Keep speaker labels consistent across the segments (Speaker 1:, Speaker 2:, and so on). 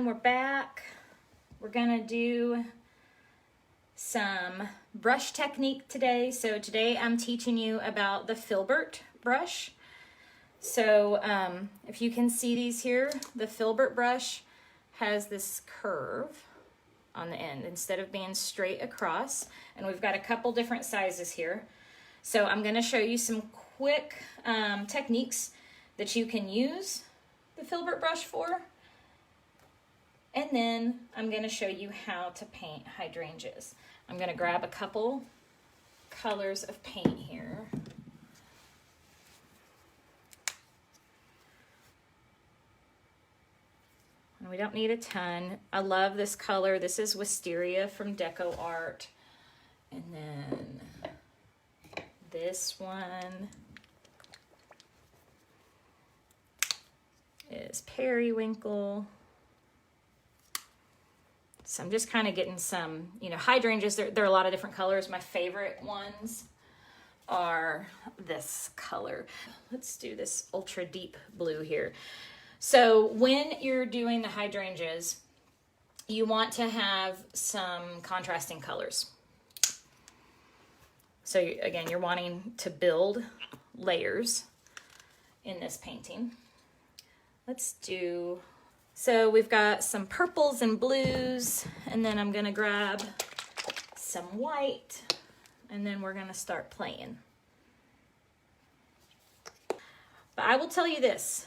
Speaker 1: we're back. We're gonna do some brush technique today. So today I'm teaching you about the Filbert brush. So if you can see these here, the Filbert brush has this curve on the end instead of being straight across. And we've got a couple different sizes here. So I'm gonna show you some quick techniques that you can use the Filbert brush for. And then I'm gonna show you how to paint hydrangeas. I'm gonna grab a couple colors of paint here. And we don't need a ton. I love this color. This is Wisteria from Deco Art. And then this one is Periwinkle. So I'm just kind of getting some, you know, hydrangeas. There are a lot of different colors. My favorite ones are this color. Let's do this ultra deep blue here. So when you're doing the hydrangeas, you want to have some contrasting colors. So again, you're wanting to build layers in this painting. Let's do, so we've got some purples and blues, and then I'm gonna grab some white, and then we're gonna start playing. But I will tell you this,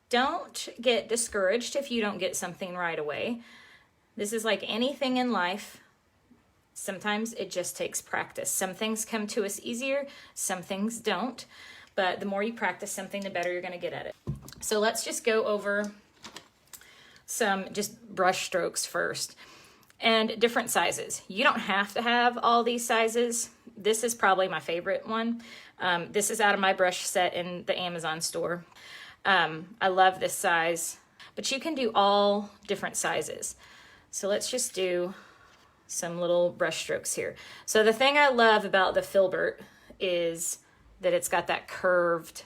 Speaker 1: don't get discouraged if you don't get something right away. This is like anything in life. Sometimes it just takes practice. Some things come to us easier, some things don't. But the more you practice something, the better you're gonna get at it. So let's just go over some just brush strokes first. And different sizes. You don't have to have all these sizes. This is probably my favorite one. This is out of my brush set in the Amazon store. I love this size, but you can do all different sizes. So let's just do some little brush strokes here. So the thing I love about the Filbert is that it's got that curved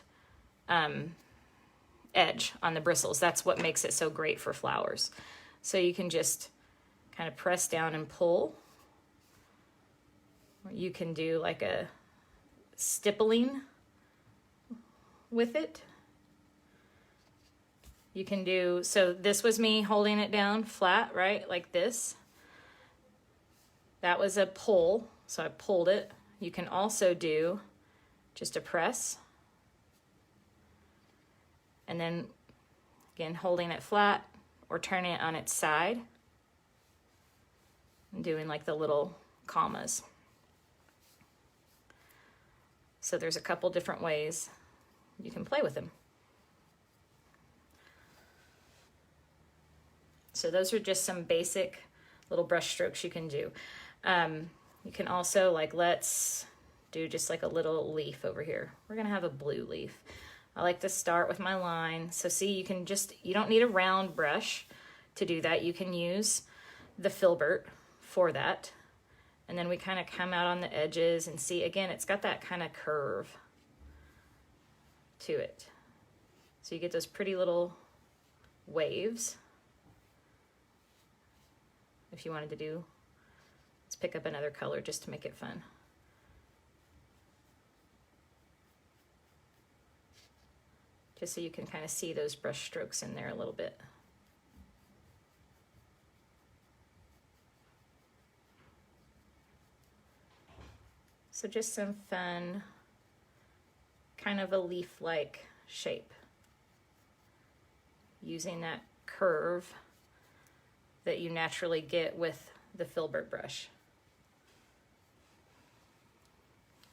Speaker 1: edge on the bristles. That's what makes it so great for flowers. So you can just kind of press down and pull. Or you can do like a stippling with it. You can do, so this was me holding it down flat, right? Like this. That was a pull, so I pulled it. You can also do just a press. And then, again, holding it flat or turning it on its side. And doing like the little commas. So there's a couple different ways you can play with them. So those are just some basic little brush strokes you can do. You can also, like, let's do just like a little leaf over here. We're gonna have a blue leaf. I like to start with my line. So see, you can just, you don't need a round brush to do that. You can use the Filbert for that. And then we kind of come out on the edges and see, again, it's got that kind of curve to it. So you get those pretty little waves. If you wanted to do, let's pick up another color just to make it fun. Just so you can kind of see those brush strokes in there a little bit. So just some fun, kind of a leaf-like shape. Using that curve that you naturally get with the Filbert brush.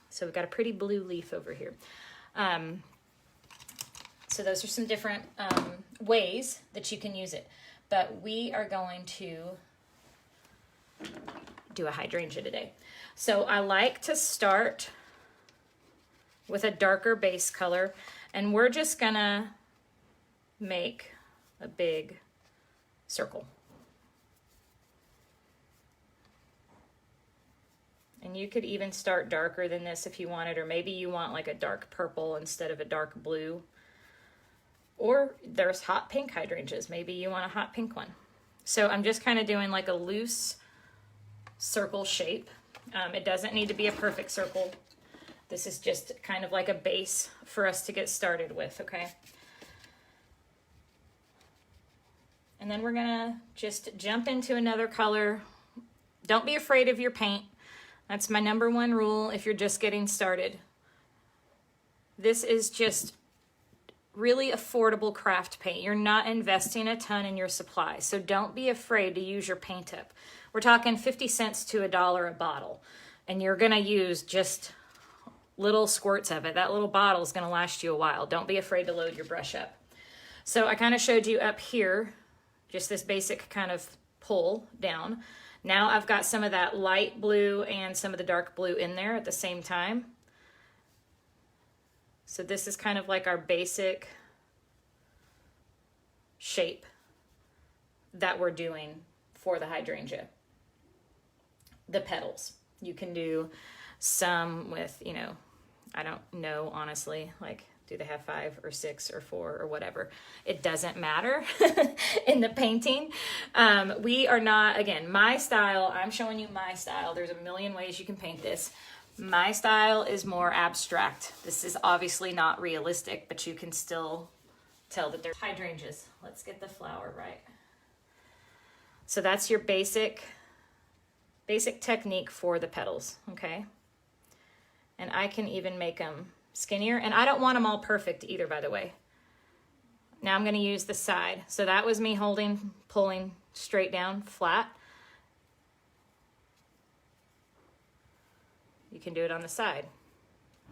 Speaker 1: So we've got a pretty blue leaf over here. So those are some different ways that you can use it. But we are going to do a hydrangea today. So I like to start with a darker base color, and we're just gonna make a big circle. And you could even start darker than this if you wanted, or maybe you want like a dark purple instead of a dark blue. Or there's hot pink hydrangeas. Maybe you want a hot pink one. So I'm just kind of doing like a loose circle shape. It doesn't need to be a perfect circle. This is just kind of like a base for us to get started with, okay? And then we're gonna just jump into another color. Don't be afraid of your paint. That's my number one rule if you're just getting started. This is just really affordable craft paint. You're not investing a ton in your supply, so don't be afraid to use your paint up. We're talking 50 cents to $1 a bottle, and you're gonna use just little squirts of it. That little bottle is gonna last you a while. Don't be afraid to load your brush up. So I kind of showed you up here, just this basic kind of pull down. Now I've got some of that light blue and some of the dark blue in there at the same time. So this is kind of like our basic shape that we're doing for the hydrangea. The petals. You can do some with, you know, I don't know, honestly, like, do they have 5 or 6 or 4 or whatever? It doesn't matter in the painting. We are not, again, my style, I'm showing you my style. There's a million ways you can paint this. My style is more abstract. This is obviously not realistic, but you can still tell that they're hydrangeas. Let's get the flower right. So that's your basic technique for the petals, okay? And I can even make them skinnier, and I don't want them all perfect either, by the way. Now I'm going to use the side. So that was me pulling straight down, flat. You can do it on the side.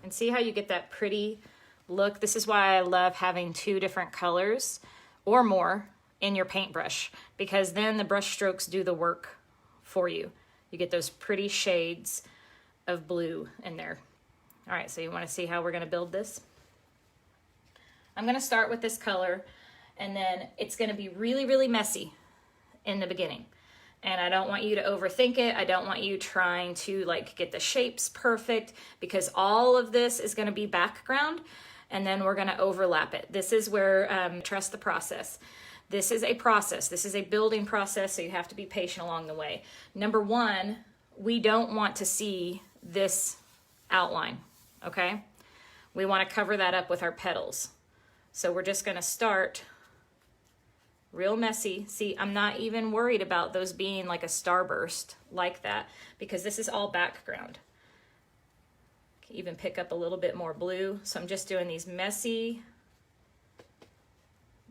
Speaker 1: And see how you get that pretty look? This is why I love having 2 different colors or more in your paintbrush, because then the brush strokes do the work for you. You get those pretty shades of blue in there. All right, so you want to see how we're going to build this? I'm going to start with this color, and then it's going to be really, really messy in the beginning. And I don't want you to overthink it. I don't want you trying to like get the shapes perfect, because all of this is going to be background, and then we're going to overlap it. This is where trust the process. This is a process. This is a building process, so you have to be patient along the way. Number one, we don't want to see this outline, okay? We want to cover that up with our petals. So we're just going to start real messy. See, I'm not even worried about those being like a starburst like that, because this is all background. Can even pick up a little bit more blue. So I'm just doing these messy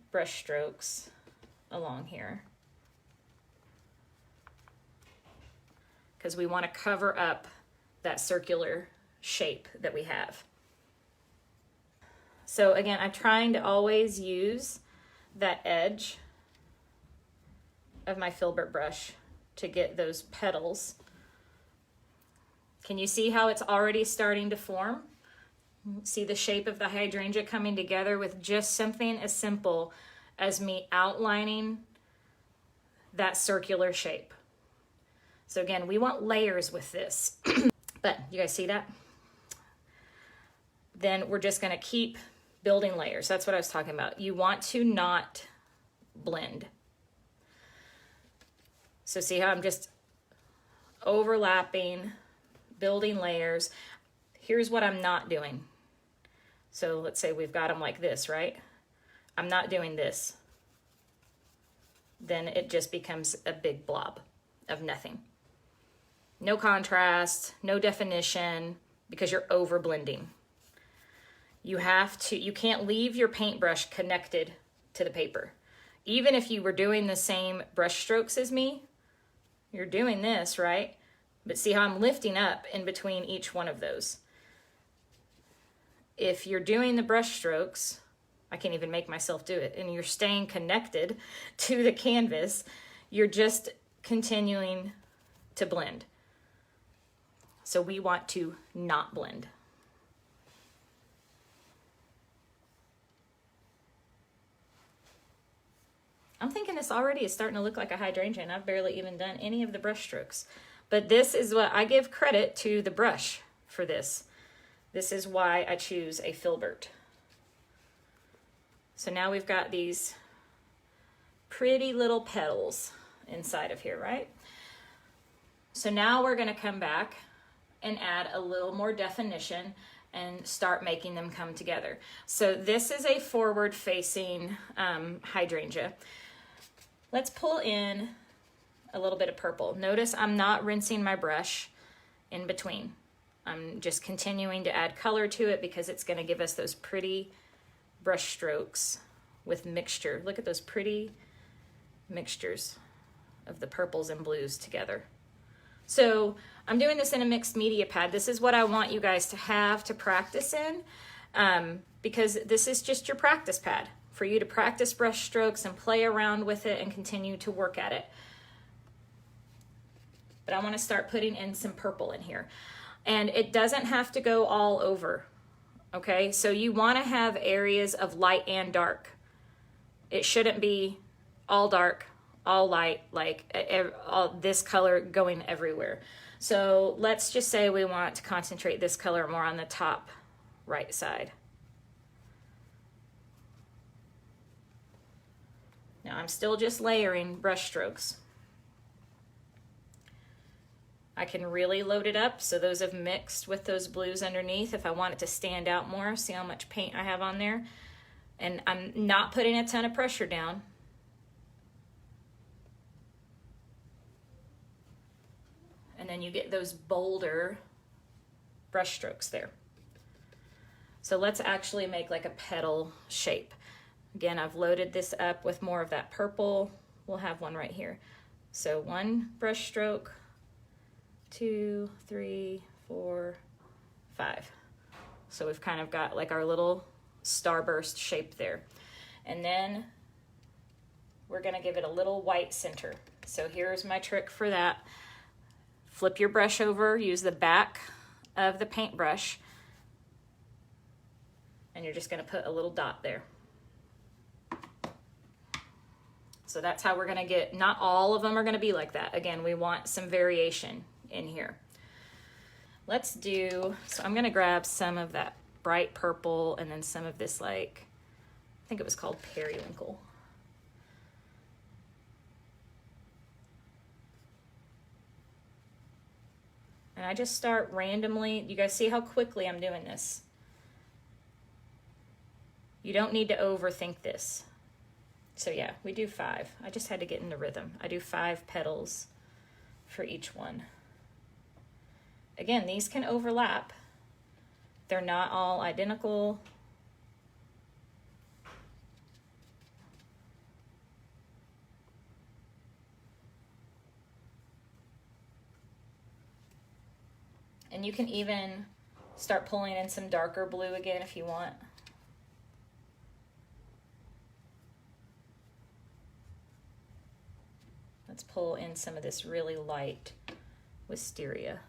Speaker 1: brush strokes along here, because we want to cover up that circular shape that we have. So again, I'm trying to always use that edge of my Filbert brush to get those petals. Can you see how it's already starting to form? See the shape of the hydrangea coming together with just something as simple as me outlining that circular shape. So again, we want layers with this. But you guys see that? Then we're just gonna keep building layers. That's what I was talking about. You want to not blend. So see how I'm just overlapping, building layers. Here's what I'm not doing. So let's say we've got them like this, right? I'm not doing this. Then it just becomes a big blob of nothing. No contrast, no definition, because you're over blending. You can't leave your paintbrush connected to the paper. Even if you were doing the same brush strokes as me, you're doing this, right? But see how I'm lifting up in between each one of those. If you're doing the brush strokes, I can't even make myself do it, and you're staying connected to the canvas, you're just continuing to blend. So we want to not blend. I'm thinking this already is starting to look like a hydrangea, and I've barely even done any of the brush strokes. But this is what I give credit to the brush for this. This is why I choose a Filbert. So now we've got these pretty little petals. inside of here, right? So now we're going to come back and add a little more definition and start making them come together. So this is a forward facing hydrangea. Let's pull in a little bit of purple. Notice I'm not rinsing my brush in between. I'm just continuing to add color to it because it's going to give us those pretty brush strokes with mixture. Look at those pretty mixtures of the purples and blues together. So I'm doing this in a mixed media pad. This is what I want you guys to have to practice in, because this is just your practice pad for you to practice brush strokes and play around with it and continue to work at it. But I want to start putting in some purple in here. And it doesn't have to go all over, okay? So you want to have areas of light and dark. It shouldn't be all dark, all light, like all this color going everywhere. So let's just say we want to concentrate this color more on the top right side. Now I'm still just layering brush strokes. I can really load it up so those have mixed with those blues underneath if I want it to stand out more. See how much paint I have on there? And I'm not putting a ton of pressure down. And then you get those bolder brush strokes there. So let's actually make like a petal shape. Again, I've loaded this up with more of that purple. We'll have one right here. So one brush stroke, 2, 3, 4, 5. So we've kind of got like our little starburst shape there. And then we're gonna give it a little white center. So here's my trick for that. Flip your brush over, use the back of the paintbrush, and you're just gonna put a little dot there. So that's how we're gonna get, not all of them are gonna be like that. Again, we want some variation in here. Let's do, so I'm gonna grab some of that bright purple and then some of this, like, I think it was called periwinkle. And I just start randomly. You guys see how quickly I'm doing this? You don't need to overthink this. So yeah, we do 5. I just had to get into rhythm. I do 5 petals for each one. Again, these can overlap. They're not all identical. And you can even start pulling in some darker blue again if you want. Let's pull in some of this really light wisteria.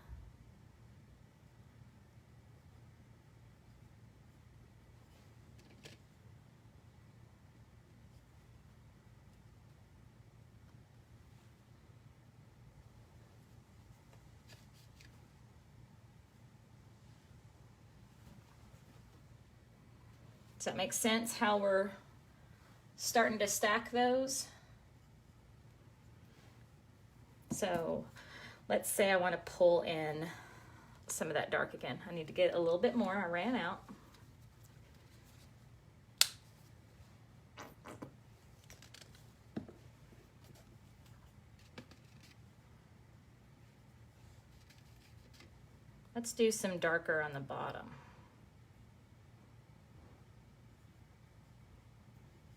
Speaker 1: Does that make sense how we're starting to stack those? So let's say I want to pull in some of that dark again. I need to get a little bit more. I ran out. Let's do some darker on the bottom.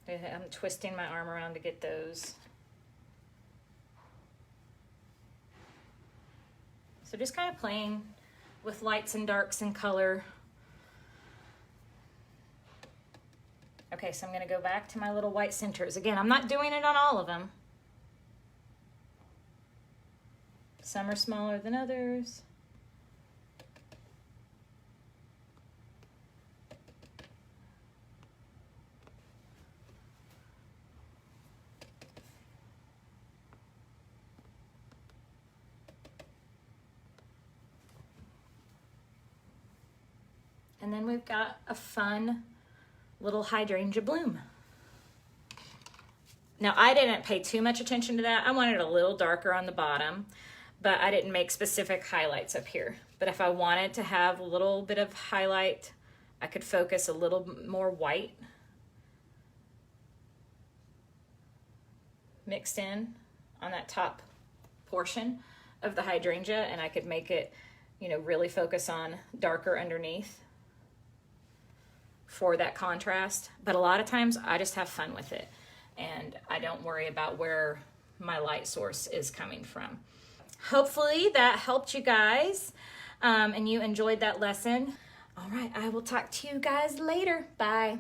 Speaker 1: I'm twisting my arm around to get those. So just kind of playing with lights and darks and color. Okay, so I'm going to go back to my little white centers. Again, I'm not doing it on all of them. Some are smaller than others. And then we've got a fun little hydrangea bloom. Now, I didn't pay too much attention to that. I wanted it a little darker on the bottom, but I didn't make specific highlights up here. But if I wanted to have a little bit of highlight, I could focus a little more white mixed in on that top portion of the hydrangea, and I could make it, you know, really focus on darker underneath for that contrast. But a lot of times I just have fun with it and I don't worry about where my light source is coming from. Hopefully that helped you guys and you enjoyed that lesson. All right, I will talk to you guys later. Bye.